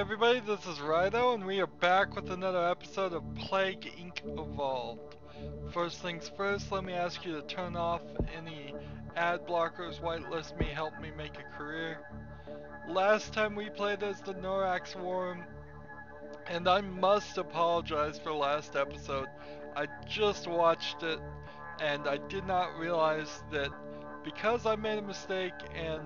everybody, this is Rydo, and we are back with another episode of Plague Inc. Evolved. First things first, let me ask you to turn off any ad blockers, whitelist me, help me make a career. Last time we played as the Norax Worm, and I must apologize for last episode. I just watched it, and I did not realize that because I made a mistake and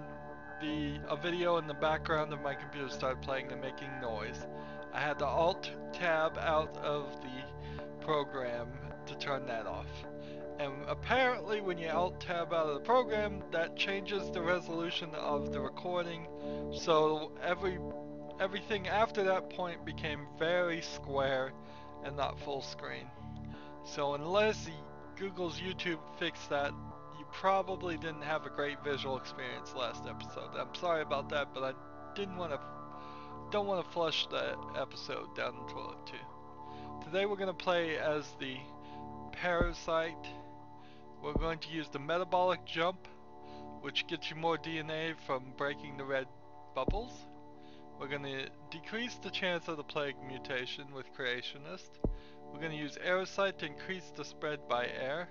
a video in the background of my computer started playing and making noise, I had to Alt Tab out of the program to turn that off. And apparently when you Alt Tab out of the program, that changes the resolution of the recording, so everything after that point became very square and not full screen. So unless Google's YouTube fixed that, you probably didn't have a great visual experience last episode. I'm sorry about that, but I don't want to flush that episode down the toilet too. Today we're going to play as the Parasite. We're going to use the metabolic jump, which gets you more DNA from breaking the red bubbles. We're going to decrease the chance of the plague mutation with Creationist. We're going to use Parasite to increase the spread by air.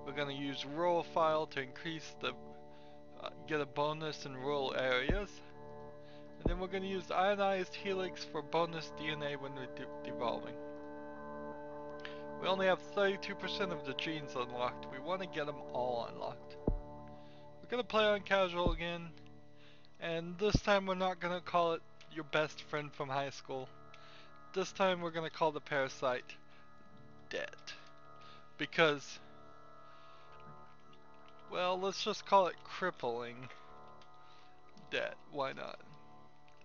We're going to use rural file to increase the get a bonus in rural areas. And then we're going to use ionized helix for bonus DNA when we're devolving. We only have 32% of the genes unlocked. We want to get them all unlocked. We're going to play on casual again. And this time we're not going to call it your best friend from high school. This time we're going to call the Parasite dead. Because, well, let's just call it Crippling dead. Why not?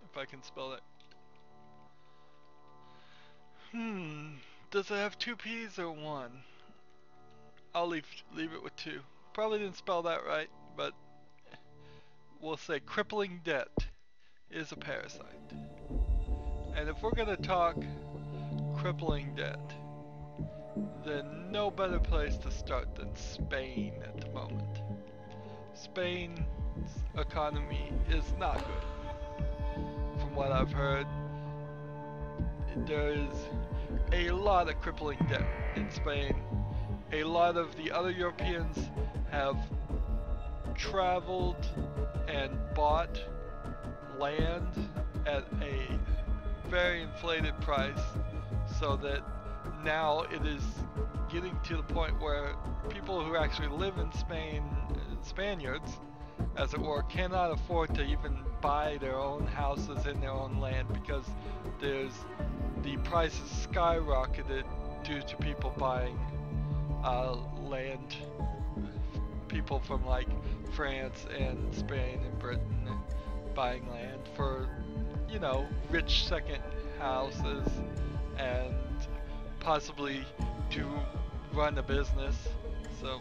If I can spell it. Does it have 2 P's or 1? I'll leave it with 2. Probably didn't spell that right, but we'll say Crippling debt is a parasite. And if we're gonna talk crippling debt, then no better place to start than Spain at the moment. Spain's economy is not good. From what I've heard, there is a lot of crippling debt in Spain. A lot of the other Europeans have traveled and bought land at a very inflated price, so that now it is getting to the point where people who actually live in Spain, Spaniards as it were, cannot afford to even buy their own houses in their own land, because the prices skyrocketed due to people buying land, people from like France and Spain and Britain buying land for, you know, rich second houses and possibly to run a business. So,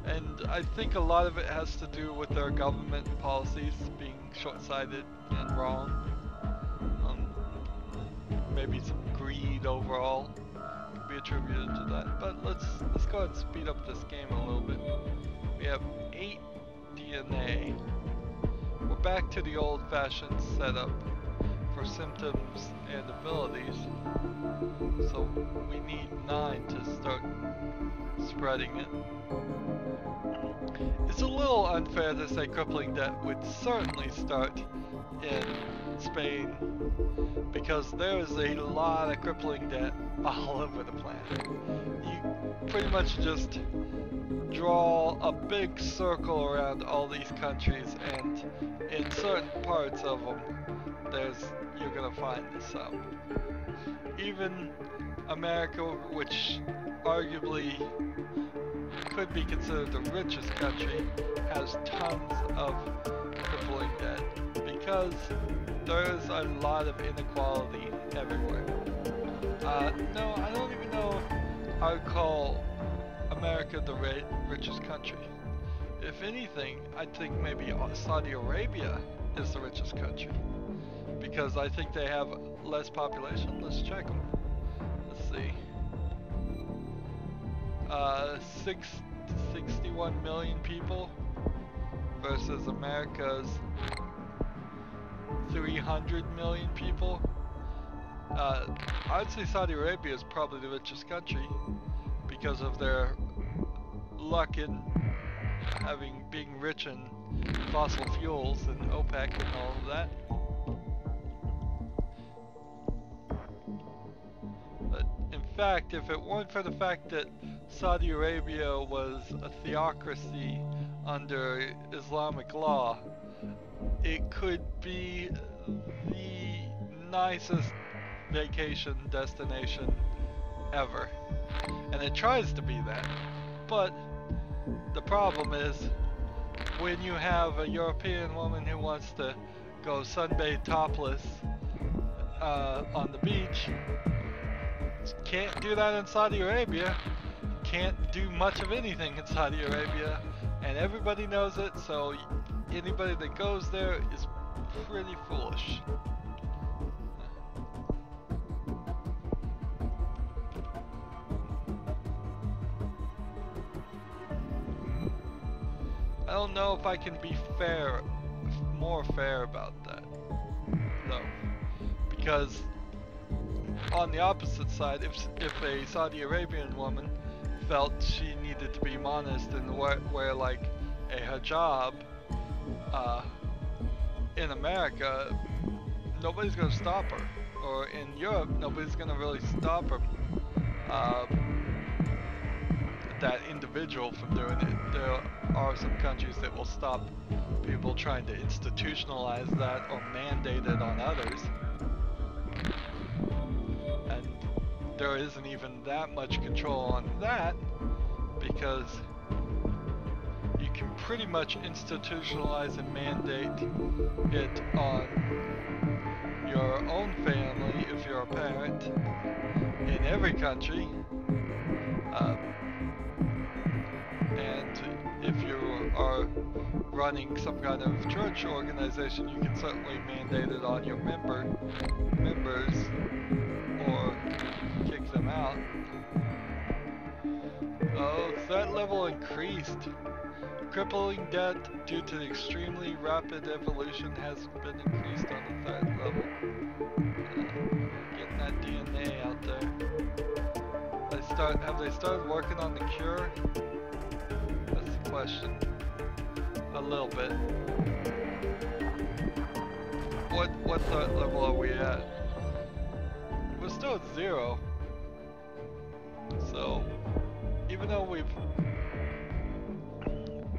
and I think a lot of it has to do with their government policies being short-sighted and wrong. Maybe some greed overall could be attributed to that. But let's go ahead and speed up this game a little bit. We have 8 DNA. We're back to the old-fashioned setup for symptoms and abilities. So we need 9 to start spreading it. It's a little unfair to say crippling debt would certainly start in Spain, because there is a lot of crippling debt all over the planet. You pretty much just draw a big circle around all these countries, and in certain parts of them, you're gonna find some. Even America, which arguably could be considered the richest country, has tons of crippling debt, because there is a lot of inequality everywhere. No, I don't even know if I would call America the richest country. If anything, I think maybe Saudi Arabia is the richest country, because I think they have less population. Let's check them. Let's see. 61 million people versus America's 300 million people. I'd say Saudi Arabia is probably the richest country because of their luck in being rich in fossil fuels and OPEC and all of that. But in fact, if it weren't for the fact that Saudi Arabia was a theocracy under Islamic law, it could be the nicest vacation destination ever. And it tries to be that. But the problem is, when you have a European woman who wants to go sunbathe topless on the beach, can't do that in Saudi Arabia, can't do much of anything in Saudi Arabia, and everybody knows it, so anybody that goes there is pretty foolish. I don't know if I can be more fair about that, though, because on the opposite side, if a Saudi Arabian woman felt she needed to be modest and wear like a hijab in America, nobody's gonna stop her, or in Europe, nobody's gonna really stop her. That individual from doing it. There are some countries that will stop people trying to institutionalize that or mandate it on others. And there isn't even that much control on that, because you can pretty much institutionalize and mandate it on your own family if you're a parent in every country. And if you are running some kind of church organization, you can certainly mandate it on your members or kick them out. Oh, threat level increased. Crippling debt due to the extremely rapid evolution has been increased on the threat level. Getting that DNA out there. Have they started working on the cure? That's the question. A little bit. What threat level are we at? We're still at 0. So, even though we've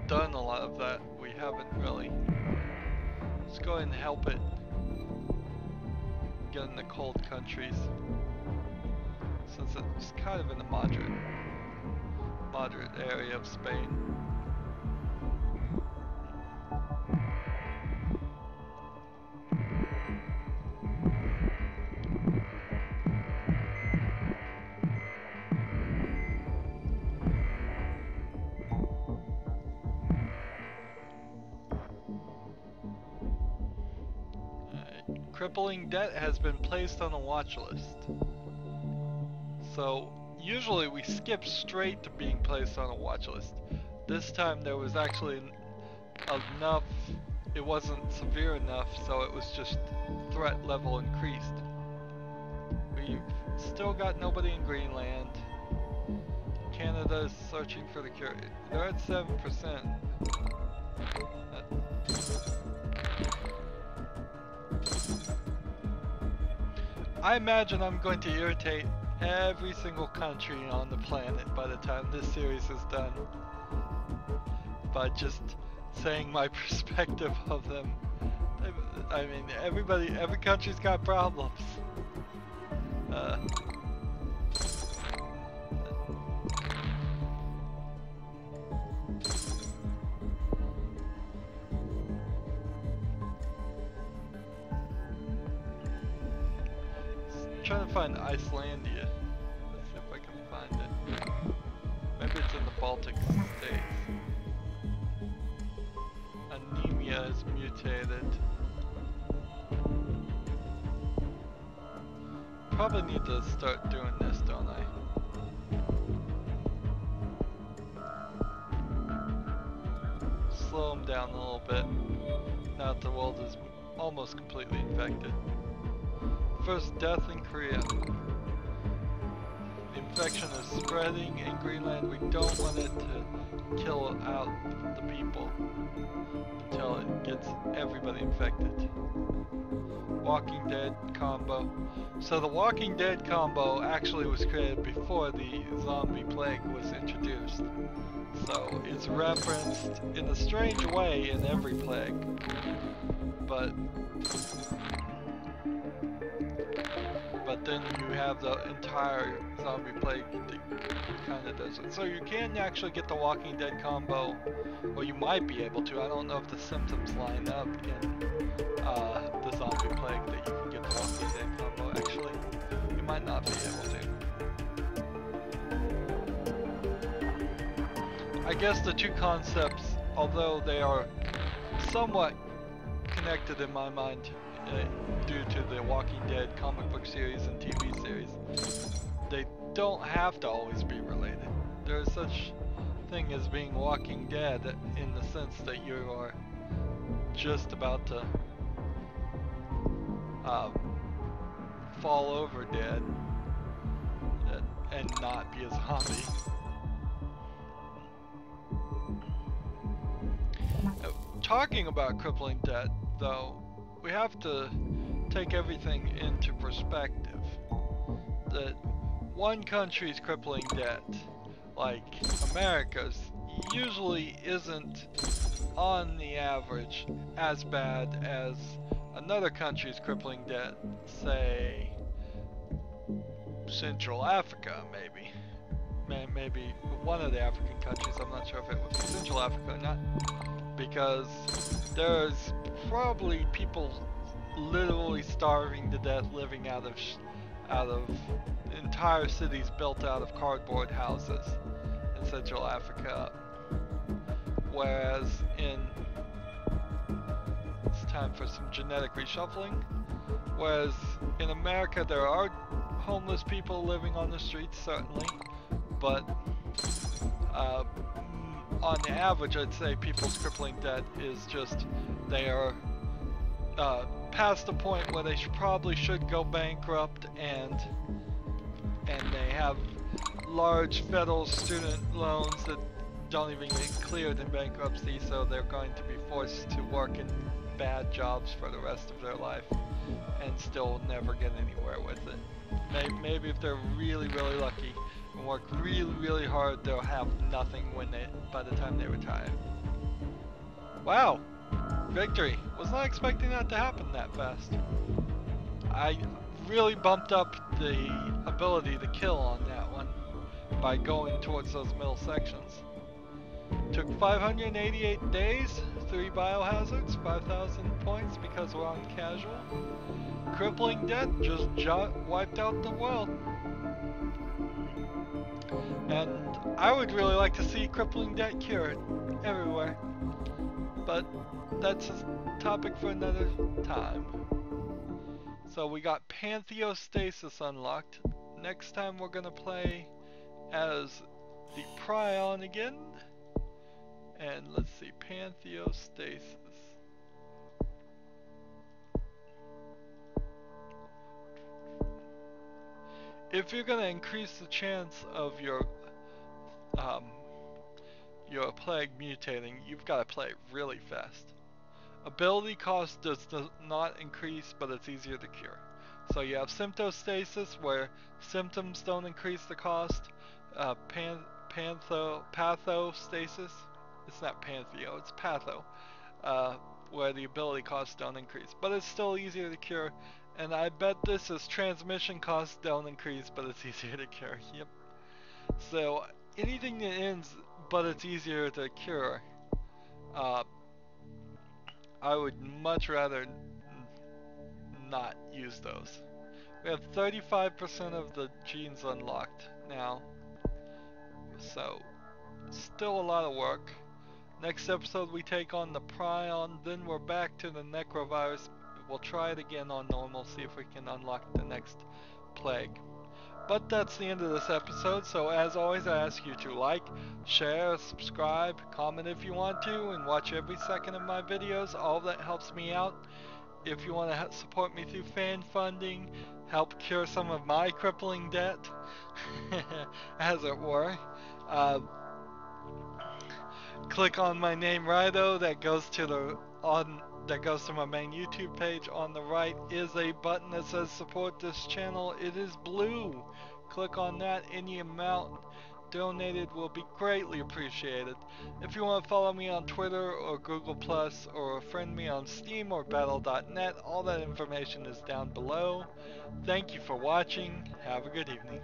done a lot of that, we haven't really. Let's go ahead and help it get in the cold countries, since it's kind of in the moderate area of Spain. Crippling debt has been placed on a watch list. So usually we skip straight to being placed on a watch list. This time there was actually enough, it wasn't severe enough, so it was just threat level increased. We've still got nobody in Greenland. Canada is searching for the cure. They're at 7%. I imagine I'm going to irritate every single country on the planet by the time this series is done, by just saying my perspective of them. I mean, every country's got problems. Trying to find Icelandia. Let's see if I can find it. Maybe it's in the Baltic states. Anemia is mutated. Probably need to start doing this, don't I? Slow them down a little bit. Now that the world is almost completely infected. First death in Korea. The infection is spreading in Greenland. We don't want it to kill out the people until it gets everybody infected. Walking Dead combo. So the Walking Dead combo actually was created before the zombie plague was introduced. So it's referenced in a strange way in every plague. But then you have the entire zombie plague that kind of does it. So you can actually get the Walking Dead combo, or you might be able to. I don't know if the symptoms line up in the zombie plague that you can get the Walking Dead combo. Actually, you might not be able to. I guess the two concepts, although they are somewhat connected in my mind, due to the Walking Dead comic book series and TV series, they don't have to always be related. There is such thing as being Walking Dead in the sense that you are just about to fall over dead and not be a zombie. Talking about crippling debt, though, we have to take everything into perspective. That one country's crippling debt, like America's, usually isn't on the average as bad as another country's crippling debt, say Central Africa, maybe. Maybe one of the African countries. I'm not sure if it would be Central Africa or not, because there's probably people literally starving to death, living out of entire cities built out of cardboard houses in Central Africa. Whereas it's time for some genetic reshuffling. Whereas in America there are homeless people living on the streets, certainly, but on the average, I'd say people's crippling debt is just they are past the point where they probably should go bankrupt, and they have large federal student loans that don't even get cleared in bankruptcy, so they're going to be forced to work in bad jobs for the rest of their life and still never get anywhere with it. Maybe if they're really, really lucky and work really, really hard, they'll have nothing by the time they retire. Wow! Victory! Was not expecting that to happen that fast. I really bumped up the ability to kill on that one by going towards those middle sections. Took 588 days, 3 biohazards, 5,000 points because we're on casual. Crippling debt just wiped out the world. And I would really like to see crippling debt cured everywhere. But that's a topic for another time. So we got Pantheostasis unlocked. Next time we're gonna play as the Prion again. And let's see, Pantheostasis. If you're gonna increase the chance of your plague mutating, you've got to play really fast. Ability cost does not increase, but it's easier to cure. So you have Symptostasis, where symptoms don't increase the cost. Pathostasis. It's not Pantheo, it's Patho, where the ability costs don't increase, but it's still easier to cure. And I bet this is transmission costs don't increase, but it's easier to cure. Yep. So anything that ends, but it's easier to cure, I would much rather not use those. We have 35% of the genes unlocked now, so still a lot of work. Next episode we take on the Prion, then we're back to the Necrovirus. We'll try it again on normal, see if we can unlock the next plague. But that's the end of this episode, so as always I ask you to like, share, subscribe, comment if you want to, and watch every second of my videos. All that helps me out. if you want to support me through fan funding, help cure some of my crippling debt, as it were, uh, click on my name Rydo. That goes to my main YouTube page. On the right is a button that says support this channel. It is blue. Click on that. Any amount donated will be greatly appreciated. If you want to follow me on Twitter or Google Plus or friend me on Steam or Battle.net, all that information is down below. Thank you for watching. Have a good evening.